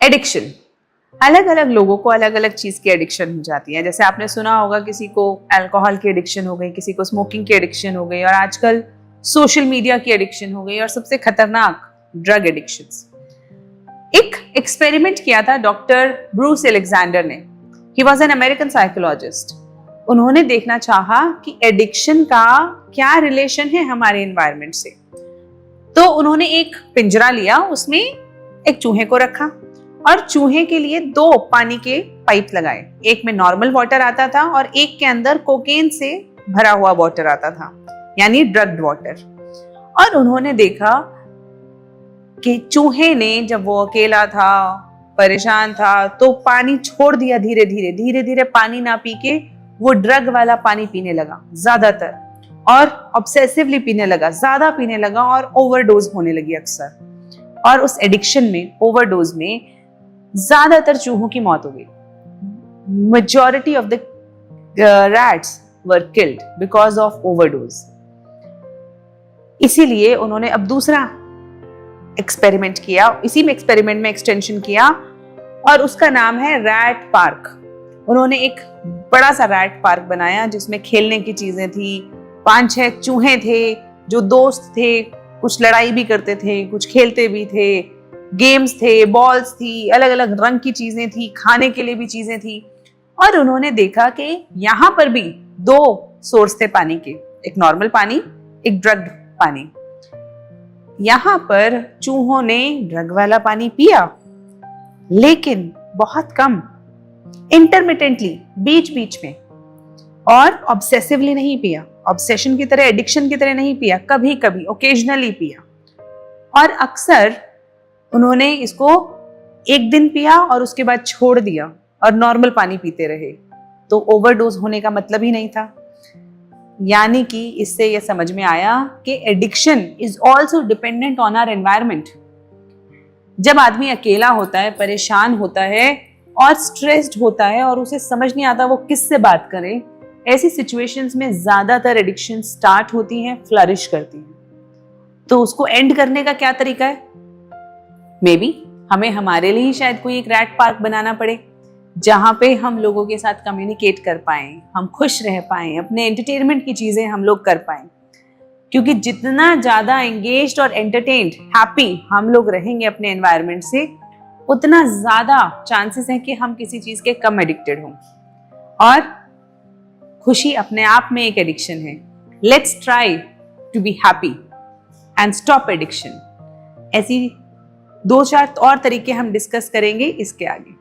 Addiction, अलग अलग लोगों को अलग अलग चीज की एडिक्शन हो जाती है। जैसे आपने सुना होगा किसी को अल्कोहल की एडिक्शन हो गई, किसी को स्मोकिंग की एडिक्शन हो गई, और आजकल सोशल मीडिया की एडिक्शन हो गई, और सबसे खतरनाक ड्रग एडिक्शंस। एक एक्सपेरिमेंट किया था डॉक्टर ब्रूस एलेक्जेंडर ने। He was an American psychologist. उन्होंने देखना चाहा कि एडिक्शन का क्या रिलेशन है हमारे एनवायरनमेंट से। तो उन्होंने एक पिंजरा लिया, उसमें एक चूहे को रखा और चूहे के लिए 2 पानी के पाइप लगाए। एक में नॉर्मल वाटर आता था और एक के अंदर कोकेन से भरा हुआ वाटर आता था, यानी ड्रग्ड वाटर। और उन्होंने देखा कि चूहे ने, जब वो अकेला था, परेशान था, तो पानी छोड़ दिया धीरे धीरे पानी ना पी के वो ड्रग वाला पानी पीने लगा ज्यादातर, और ऑब्सेसिवली पीने लगा, ज्यादा पीने लगा, और ओवरडोज होने लगी अक्सर। और उस एडिक्शन में, ओवरडोज में ज्यादातर चूहों की मौत हो गई। Majority of the rats were killed because of overdose. इसीलिए उन्होंने अब दूसरा एक्सपेरिमेंट किया, इसी में एक्सपेरिमेंट में एक्सटेंशन किया, और उसका नाम है रैट पार्क। उन्होंने एक बड़ा सा रैट पार्क बनाया जिसमें खेलने की चीजें थी, 5-6 चूहे थे जो दोस्त थे, कुछ लड़ाई भी करते थे, कुछ खेलते भी थे, गेम्स थे, बॉल्स थी, अलग अलग रंग की चीजें थी, खाने के लिए भी चीजें थी। और उन्होंने देखा कि यहां पर भी 2 सोर्स थे पानी के, एक नॉर्मल पानी, एक ड्रग्ड पानी। यहां पर चूहों ने ड्रग वाला पानी पिया, लेकिन बहुत कम, इंटरमिटेंटली, बीच बीच में, और ऑब्सेसिवली नहीं पिया, ऑब्सेशन की तरह, एडिक्शन की तरह नहीं पिया, कभी कभी ओकेजनली पिया। और अक्सर उन्होंने इसको एक दिन पिया और उसके बाद छोड़ दिया और नॉर्मल पानी पीते रहे, तो ओवरडोज होने का मतलब ही नहीं था। यानी कि इससे यह समझ में आया कि addiction is also dependent on our environment. जब आदमी अकेला होता है, परेशान होता है और स्ट्रेस्ड होता है और उसे समझ नहीं आता वो किससे बात करे, ऐसी सिचुएशंस में ज्यादातर एडिक्शन स्टार्ट होती हैं, फ्लरिश करती हैं। तो उसको एंड करने का क्या तरीका है? मे बी हमें हमारे लिए ही शायद कोई एक रैट पार्क बनाना पड़े, जहां पे हम लोगों के साथ कम्युनिकेट कर पाएं, हम खुश रह पाएं, अपने एंटरटेनमेंट की चीजें हम लोग कर पाएं। क्योंकि जितना ज्यादा एंगेज्ड और एंटरटेन्ड, हैप्पी हम लोग रहेंगे अपने एनवायरनमेंट से, उतना ज्यादा चांसेस है कि हम किसी चीज के कम एडिक्टेड हों। और खुशी अपने आप में एक एडिक्शन है। Let's try to be happy and stop addiction. ऐसी 2-4 और तरीके हम डिस्कस करेंगे इसके आगे।